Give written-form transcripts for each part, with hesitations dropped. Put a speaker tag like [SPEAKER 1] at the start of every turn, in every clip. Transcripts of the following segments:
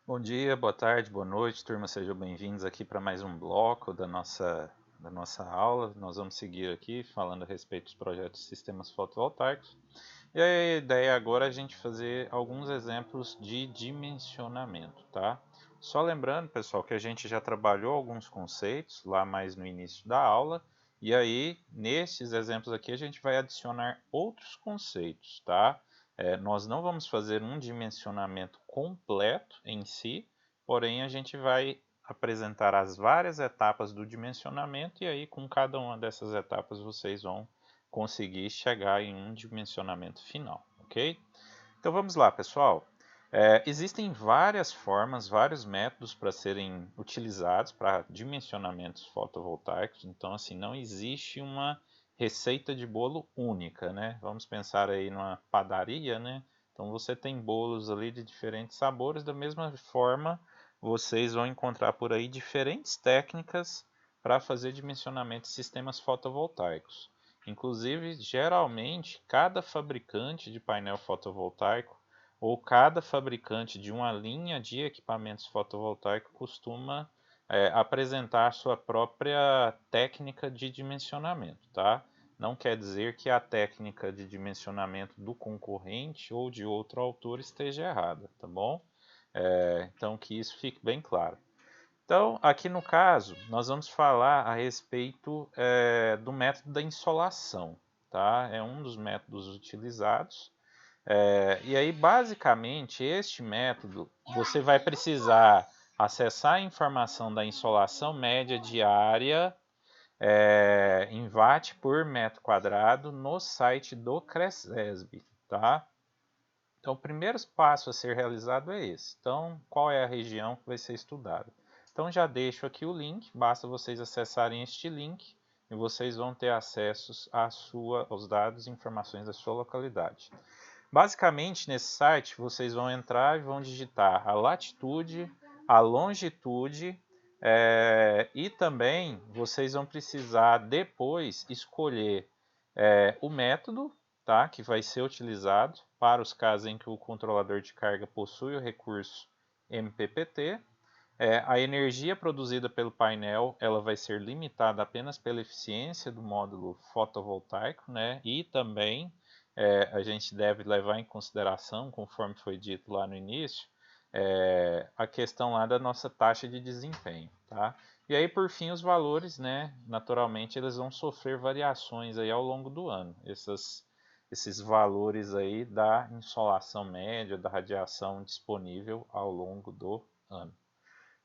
[SPEAKER 1] Bom dia, boa tarde, boa noite, turma, sejam bem-vindos aqui para mais um bloco da nossa aula. Nós vamos seguir aqui falando a respeito dos projetos de sistemas fotovoltaicos. E a ideia agora é a gente fazer alguns exemplos de dimensionamento, tá? Só lembrando, pessoal, que a gente já trabalhou alguns conceitos lá mais no início da aula, e aí, nesses exemplos aqui, a gente vai adicionar outros conceitos, tá? Nós não vamos fazer um dimensionamento completo em si, porém a gente vai apresentar as várias etapas do dimensionamento e aí com cada uma dessas etapas vocês vão conseguir chegar em um dimensionamento final, ok? Então vamos lá, pessoal. Existem várias formas, vários métodos para serem utilizados para dimensionamentos fotovoltaicos, então assim, não existe uma receita de bolo única, né? Vamos pensar aí numa padaria, né? Então você tem bolos ali de diferentes sabores, da mesma forma vocês vão encontrar por aí diferentes técnicas para fazer dimensionamento de sistemas fotovoltaicos. Inclusive, geralmente, cada fabricante de painel fotovoltaico ou cada fabricante de uma linha de equipamentos fotovoltaicos costuma apresentar sua própria técnica de dimensionamento, tá? Não quer dizer que a técnica de dimensionamento do concorrente ou de outro autor esteja errada, tá bom? Então que isso fique bem claro. Então, aqui no caso, nós vamos falar a respeito do método da insolação, tá? É um dos métodos utilizados. E aí, basicamente, este método, você vai precisar acessar a informação da insolação média diária em watt por metro quadrado no site do Cresesb, tá? Então, o primeiro passo a ser realizado é esse. Então, qual é a região que vai ser estudada? Então, já deixo aqui o link, basta vocês acessarem este link e vocês vão ter acesso aos dados e informações da sua localidade. Basicamente, nesse site, vocês vão entrar e vão digitar a latitude, a longitude e também vocês vão precisar depois escolher o método, tá, que vai ser utilizado para os casos em que o controlador de carga possui o recurso MPPT. A energia produzida pelo painel ela vai ser limitada apenas pela eficiência do módulo fotovoltaico, né? E também a gente deve levar em consideração, conforme foi dito lá no início, a questão lá da nossa taxa de desempenho, tá? E aí, por fim, os valores, né? Naturalmente, eles vão sofrer variações aí ao longo do ano. Esses valores aí da insolação média, da radiação disponível ao longo do ano.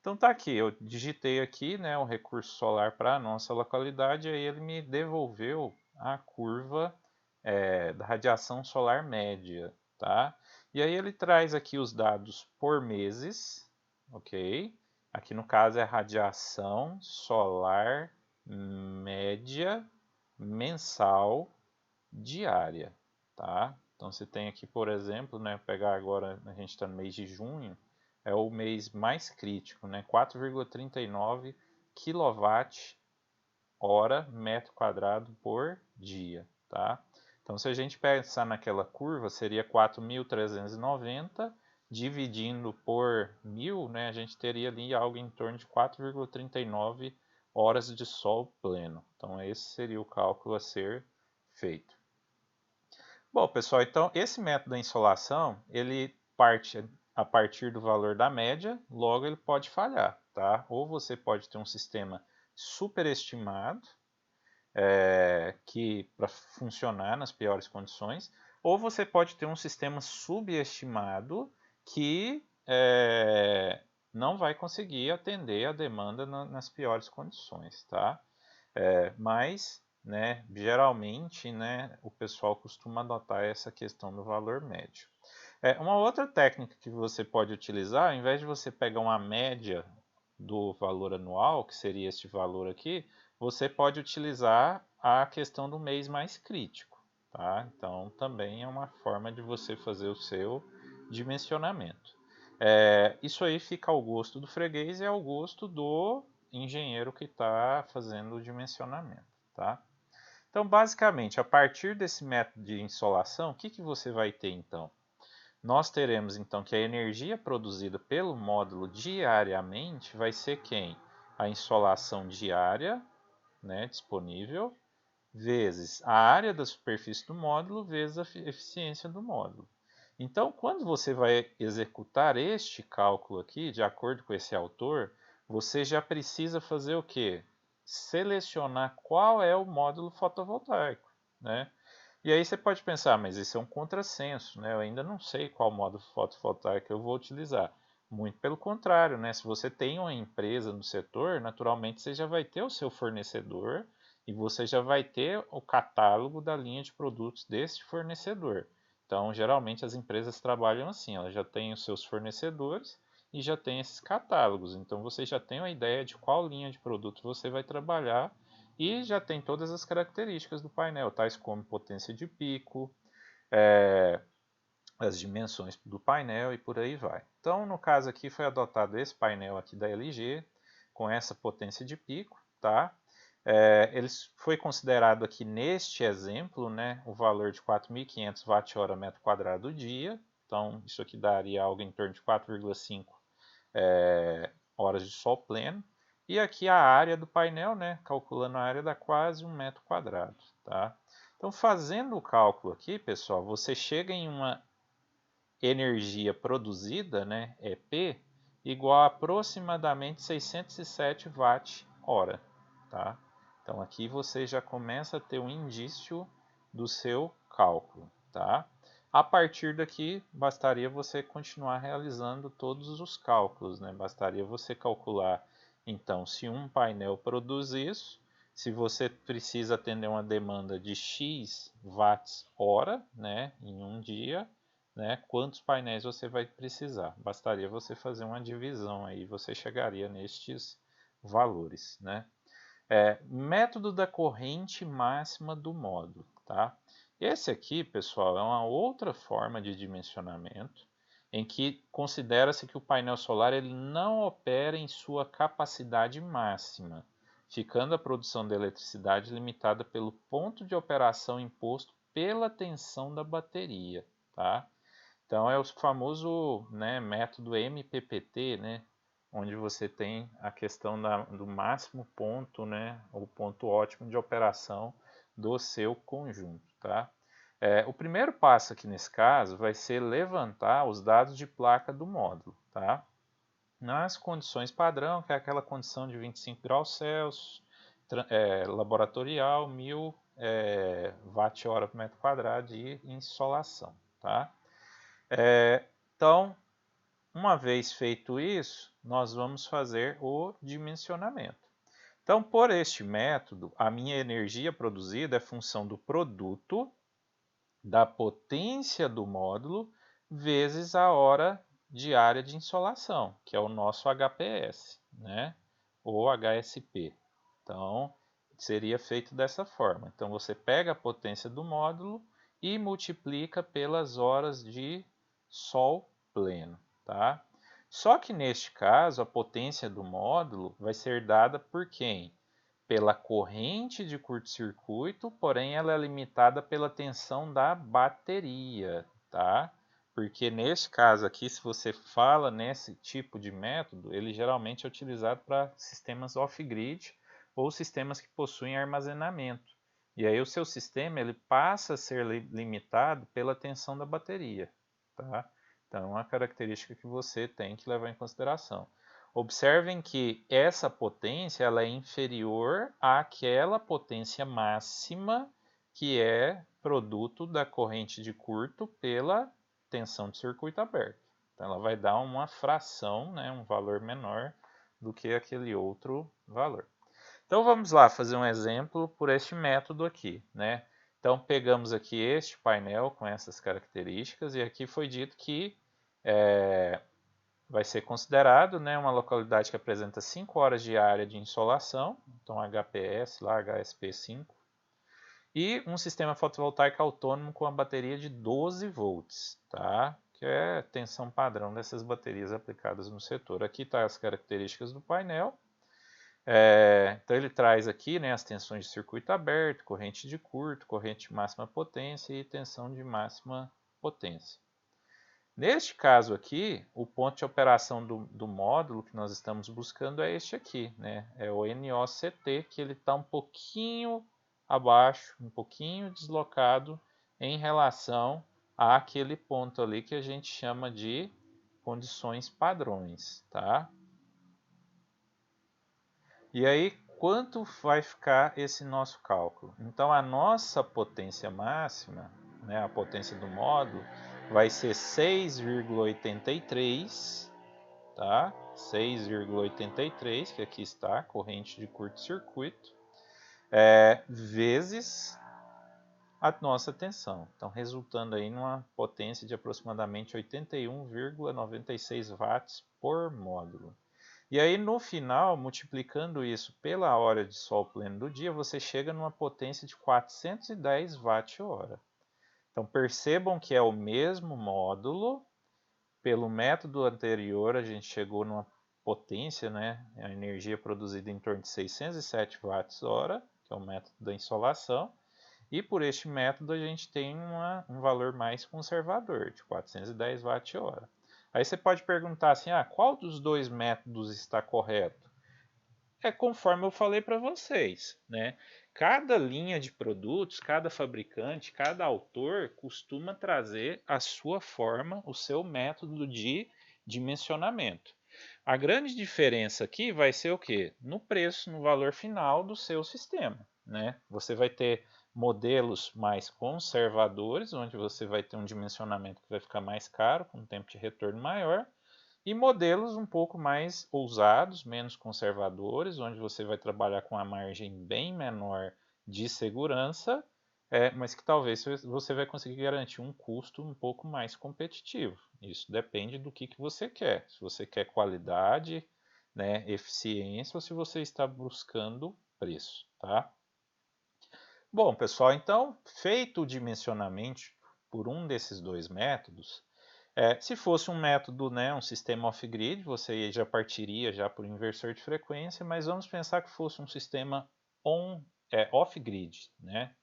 [SPEAKER 1] Então tá aqui, eu digitei aqui, né, o recurso solar para a nossa localidade, e aí ele me devolveu a curva da radiação solar média, tá? E aí ele traz aqui os dados por meses, ok? Aqui no caso é a radiação solar média mensal diária, tá? Então você tem aqui, por exemplo, né, pegar agora, a gente está no mês de junho, é o mês mais crítico, né? 4,39 kWh metro quadrado por dia, tá? Então se a gente pensar naquela curva, seria 4.390 dividindo por 1.000, né? A gente teria ali algo em torno de 4,39 horas de sol pleno. Então esse seria o cálculo a ser feito. Bom, pessoal, então esse método da insolação, ele parte a partir do valor da média, logo ele pode falhar, tá? Ou você pode ter um sistema superestimado, que para funcionar nas piores condições, ou você pode ter um sistema subestimado que não vai conseguir atender a demanda nas piores condições, tá? Mas, né, geralmente, né, o pessoal costuma adotar essa questão do valor médio. Uma outra técnica que você pode utilizar, ao invés de você pegar uma média do valor anual, que seria este valor aqui, você pode utilizar a questão do mês mais crítico, tá? Então, também é uma forma de você fazer o seu dimensionamento. Isso aí fica ao gosto do freguês e ao gosto do engenheiro que está fazendo o dimensionamento, tá? Então, basicamente, a partir desse método de insolação, o que você vai ter então? nós teremos então que a energia produzida pelo módulo diariamente vai ser quem? A insolação diária, né, disponível, vezes a área da superfície do módulo, vezes a eficiência do módulo. Então, quando você vai executar este cálculo aqui, de acordo com esse autor, você já precisa fazer o quê? Selecionar qual é o módulo fotovoltaico, né? E aí você pode pensar, mas isso é um contrassenso, né? Eu ainda não sei qual módulo fotovoltaico eu vou utilizar. Muito pelo contrário, né? Se você tem uma empresa no setor, naturalmente você já vai ter o seu fornecedor e você já vai ter o catálogo da linha de produtos deste fornecedor. Então, geralmente as empresas trabalham assim, elas já têm os seus fornecedores e já têm esses catálogos. Então, você já tem uma ideia de qual linha de produto você vai trabalhar e já tem todas as características do painel, tais como potência de pico, as dimensões do painel e por aí vai. Então, no caso aqui, foi adotado esse painel aqui da LG, com essa potência de pico, tá? Ele foi considerado aqui neste exemplo, né, o valor de 4.500 Wh metro quadrado dia. Então, isso aqui daria algo em torno de 4,5 horas de sol pleno. E aqui a área do painel, né, calculando a área, dá quase 1 metro quadrado. Tá? Então, fazendo o cálculo aqui, pessoal, você chega em uma energia produzida, né, EP, igual a aproximadamente 607 watt-hora. Tá? Então aqui você já começa a ter um indício do seu cálculo. Tá? A partir daqui, bastaria você continuar realizando todos os cálculos. Né? Bastaria você calcular, então, se um painel produz isso, se você precisa atender uma demanda de X watts-hora, né, em um dia, né, quantos painéis você vai precisar. Bastaria você fazer uma divisão aí, você chegaria nestes valores. Né? Método da corrente máxima do módulo. Tá? Esse aqui, pessoal, é uma outra forma de dimensionamento em que considera-se que o painel solar ele não opera em sua capacidade máxima, ficando a produção de eletricidade limitada pelo ponto de operação imposto pela tensão da bateria. Tá? Então é o famoso, né, método MPPT, né, onde você tem a questão do máximo ponto, né, o ponto ótimo de operação do seu conjunto. Tá? O primeiro passo aqui nesse caso vai ser levantar os dados de placa do módulo. Tá? Nas condições padrão, que é aquela condição de 25 graus Celsius, laboratorial, 1000 watt-hora por metro quadrado de insolação. Tá? Então, uma vez feito isso, nós vamos fazer o dimensionamento. Então, por este método, a minha energia produzida é função do produto, da potência do módulo, vezes a hora diária de insolação, que é o nosso HPS, né? Ou HSP. Então, seria feito dessa forma. Então, você pega a potência do módulo e multiplica pelas horas de sol pleno. Tá? Só que neste caso, a potência do módulo vai ser dada por quem? Pela corrente de curto-circuito, porém ela é limitada pela tensão da bateria, tá? Porque neste caso aqui, se você fala nesse tipo de método, ele geralmente é utilizado para sistemas off-grid ou sistemas que possuem armazenamento. E aí o seu sistema ele passa a ser limitado pela tensão da bateria, tá? Então é uma característica que você tem que levar em consideração. Observem que essa potência ela é inferior àquela potência máxima que é produto da corrente de curto pela tensão de circuito aberto. Então ela vai dar uma fração, né, um valor menor do que aquele outro valor. Então vamos lá fazer um exemplo por este método aqui. Né? Então pegamos aqui este painel com essas características e aqui foi dito que vai ser considerado, né, uma localidade que apresenta 5 horas de área de insolação, então HPS, lá HSP5, e um sistema fotovoltaico autônomo com a bateria de 12 volts, tá? Que é a tensão padrão dessas baterias aplicadas no setor. Aqui está as características do painel. Então ele traz aqui, né, as tensões de circuito aberto, corrente de curto, corrente de máxima potência e tensão de máxima potência. Neste caso aqui, o ponto de operação do módulo que nós estamos buscando é este aqui, né? É o NOCT, que ele está um pouquinho abaixo, um pouquinho deslocado em relação àquele ponto ali que a gente chama de condições padrões, tá? E aí, quanto vai ficar esse nosso cálculo? Então, a nossa potência máxima, né, a potência do módulo, vai ser 6,83, tá? 6,83, que aqui está, corrente de curto-circuito, vezes a nossa tensão. Então, resultando aí numa potência de aproximadamente 81,96 watts por módulo. E aí, no final, multiplicando isso pela hora de sol pleno do dia, você chega numa potência de 410 watt-hora. Então, percebam que é o mesmo módulo. Pelo método anterior, a gente chegou numa potência, né, a energia produzida em torno de 607 watts-hora, que é o método da insolação. E por este método, a gente tem um valor mais conservador, de 410 watt-hora. Aí você pode perguntar assim, qual dos dois métodos está correto? É conforme eu falei para vocês, né? Cada linha de produtos, cada fabricante, cada autor costuma trazer a sua forma, o seu método de dimensionamento. A grande diferença aqui vai ser o quê? No preço, no valor final do seu sistema, né? Você vai ter modelos mais conservadores, onde você vai ter um dimensionamento que vai ficar mais caro, com um tempo de retorno maior, e modelos um pouco mais ousados, menos conservadores, onde você vai trabalhar com a margem bem menor de segurança, mas que talvez você vai conseguir garantir um custo um pouco mais competitivo. Isso depende do que você quer. Se você quer qualidade, né, eficiência, ou se você está buscando preço, tá? Bom, pessoal, então, feito o dimensionamento por um desses dois métodos, se fosse um método, né, um sistema off-grid, você já partiria já por inversor de frequência, mas vamos pensar que fosse um sistema off-grid, né?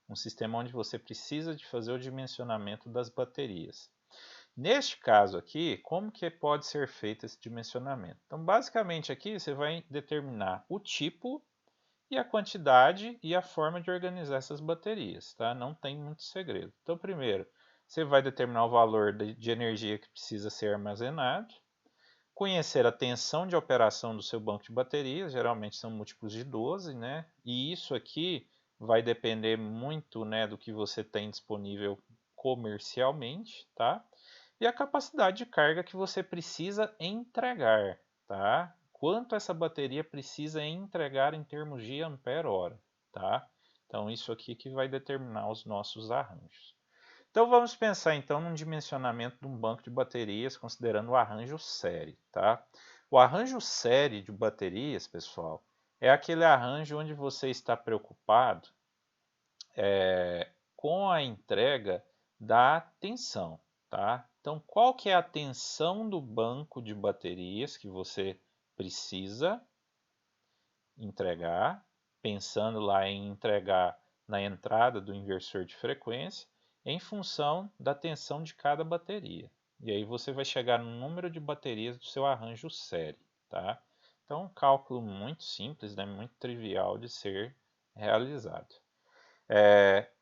[SPEAKER 1] Um sistema onde você precisa de fazer o dimensionamento das baterias. Neste caso aqui, como que pode ser feito esse dimensionamento? Então, basicamente aqui você vai determinar o tipo e a quantidade e a forma de organizar essas baterias, tá? Não tem muito segredo. Então, primeiro, você vai determinar o valor de energia que precisa ser armazenado, conhecer a tensão de operação do seu banco de baterias, geralmente são múltiplos de 12, né? E isso aqui vai depender muito, né, do que você tem disponível comercialmente, tá? E a capacidade de carga que você precisa entregar, tá? Quanto essa bateria precisa entregar em termos de ampere-hora, tá? Então isso aqui que vai determinar os nossos arranjos. Então vamos pensar então num dimensionamento de um banco de baterias considerando o arranjo série, tá? O arranjo série de baterias, pessoal, é aquele arranjo onde você está preocupado com a entrega da tensão, tá? Então, qual que é a tensão do banco de baterias que você precisa entregar, pensando lá em entregar na entrada do inversor de frequência, em função da tensão de cada bateria. E aí você vai chegar no número de baterias do seu arranjo série, tá? Então, um cálculo muito simples, né? Muito trivial de ser realizado.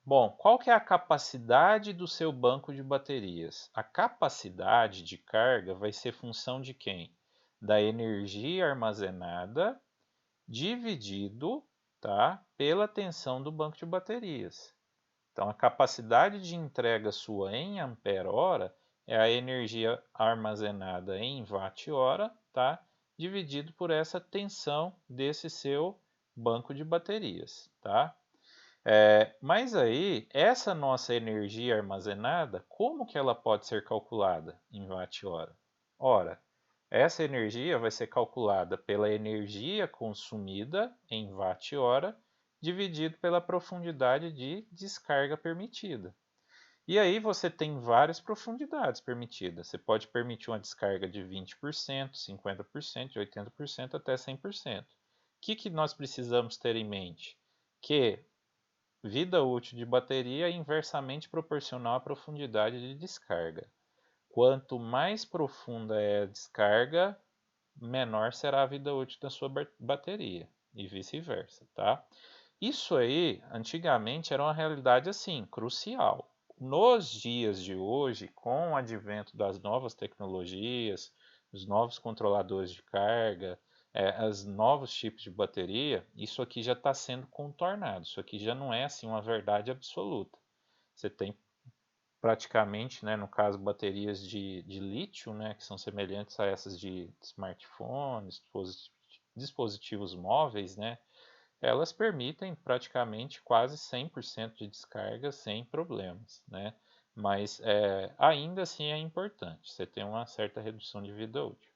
[SPEAKER 1] Bom, qual que é a capacidade do seu banco de baterias? A capacidade de carga vai ser função de quem? Da energia armazenada dividido, tá, pela tensão do banco de baterias. Então, a capacidade de entrega sua em ampere-hora é a energia armazenada em watt-hora, tá, dividido por essa tensão desse seu banco de baterias, tá? Mas aí, essa nossa energia armazenada, como que ela pode ser calculada em watt-hora? Ora, essa energia vai ser calculada pela energia consumida em watt-hora dividido pela profundidade de descarga permitida. E aí você tem várias profundidades permitidas. Você pode permitir uma descarga de 20%, 50%, de 80% até 100%. O que nós precisamos ter em mente? Que vida útil de bateria é inversamente proporcional à profundidade de descarga. Quanto mais profunda é a descarga, menor será a vida útil da sua bateria e vice-versa, tá? Isso aí, antigamente, era uma realidade assim, crucial. Nos dias de hoje, com o advento das novas tecnologias, os novos controladores de carga, os novos tipos de bateria, isso aqui já está sendo contornado. Isso aqui já não é assim uma verdade absoluta. Você tem praticamente, né, no caso, baterias de lítio, né, que são semelhantes a essas de smartphones, dispositivos móveis, né, elas permitem praticamente quase 100% de descarga sem problemas, né? Mas ainda assim é importante, você tem uma certa redução de vida útil.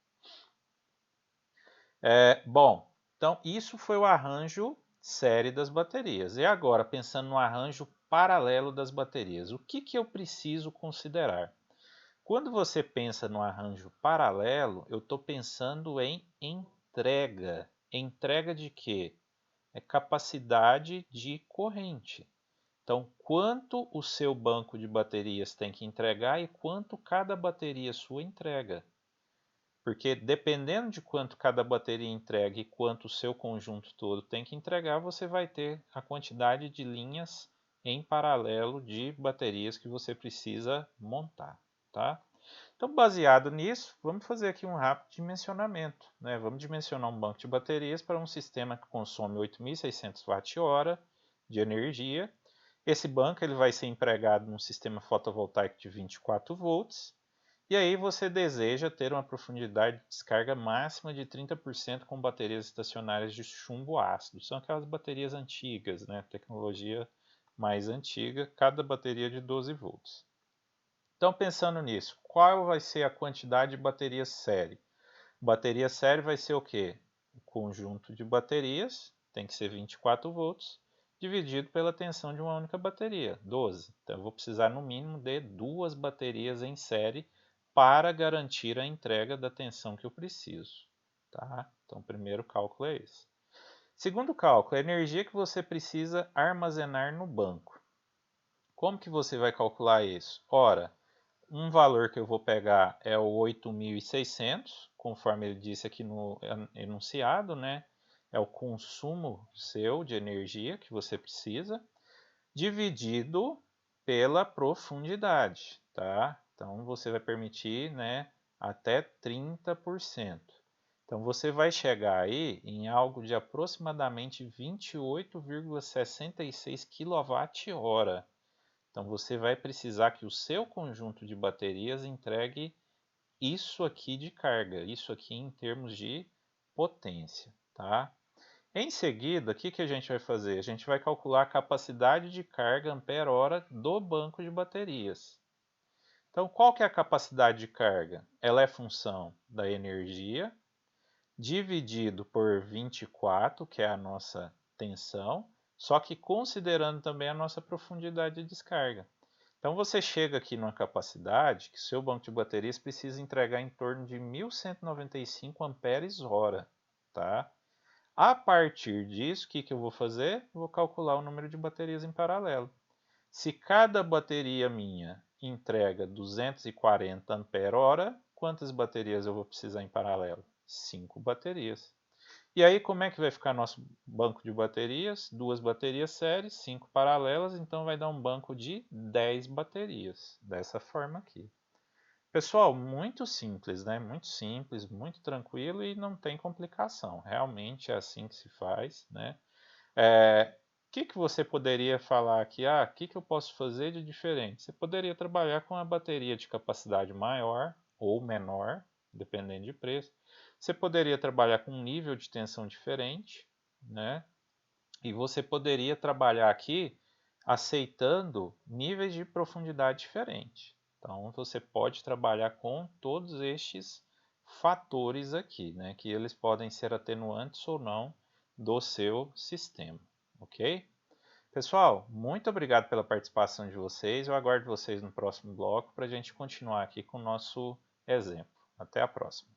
[SPEAKER 1] Bom, então isso foi o arranjo série das baterias. E agora, pensando no arranjo paralelo das baterias, o que eu preciso considerar? Quando você pensa no arranjo paralelo, eu estou pensando em entrega. Entrega de quê? É capacidade de corrente. Então, quanto o seu banco de baterias tem que entregar e quanto cada bateria sua entrega. Porque dependendo de quanto cada bateria entrega e quanto o seu conjunto todo tem que entregar, você vai ter a quantidade de linhas em paralelo de baterias que você precisa montar, tá? Então, baseado nisso, vamos fazer aqui um rápido dimensionamento, né? Vamos dimensionar um banco de baterias para um sistema que consome 8.600 Wh de energia. Esse banco ele vai ser empregado num sistema fotovoltaico de 24 volts. E aí você deseja ter uma profundidade de descarga máxima de 30% com baterias estacionárias de chumbo ácido. São aquelas baterias antigas, né? Tecnologia mais antiga, cada bateria de 12 volts. Então, pensando nisso, qual vai ser a quantidade de bateria série? Bateria série vai ser o quê? O conjunto de baterias, tem que ser 24 volts, dividido pela tensão de uma única bateria, 12. Então, eu vou precisar no mínimo de 2 baterias em série para garantir a entrega da tensão que eu preciso. Tá? Então, o primeiro cálculo é esse. Segundo cálculo, a energia que você precisa armazenar no banco. Como que você vai calcular isso? Ora, um valor que eu vou pegar é o 8.600, conforme ele disse aqui no enunciado, né? É o consumo seu de energia que você precisa, dividido pela profundidade, tá? Então você vai permitir, né, até 30%. Então você vai chegar aí em algo de aproximadamente 28,66 kWh. Então você vai precisar que o seu conjunto de baterias entregue isso aqui de carga, isso aqui em termos de potência, tá? Em seguida, o que a gente vai fazer? A gente vai calcular a capacidade de carga ampere-hora do banco de baterias. Então, qual que é a capacidade de carga? Ela é função da energia dividido por 24, que é a nossa tensão, só que considerando também a nossa profundidade de descarga. Então você chega aqui numa capacidade que seu banco de baterias precisa entregar em torno de 1.195 amperes-hora, tá? A partir disso, o que eu vou fazer? Eu vou calcular o número de baterias em paralelo. Se cada bateria minha entrega 240 ampere-hora, quantas baterias eu vou precisar em paralelo? 5 baterias. E aí, como é que vai ficar nosso banco de baterias? 2 baterias séries, 5 paralelas, então vai dar um banco de 10 baterias, dessa forma aqui. Pessoal, muito simples, né? Muito simples, muito tranquilo e não tem complicação. Realmente é assim que se faz, né? O que você poderia falar aqui? O que eu posso fazer de diferente? Você poderia trabalhar com a bateria de capacidade maior ou menor, dependendo de preço. Você poderia trabalhar com um nível de tensão diferente, né? E você poderia trabalhar aqui aceitando níveis de profundidade diferentes. Então, você pode trabalhar com todos estes fatores aqui, né? Que eles podem ser atenuantes ou não do seu sistema, ok? Pessoal, muito obrigado pela participação de vocês. Eu aguardo vocês no próximo bloco para a gente continuar aqui com o nosso exemplo. Até a próxima.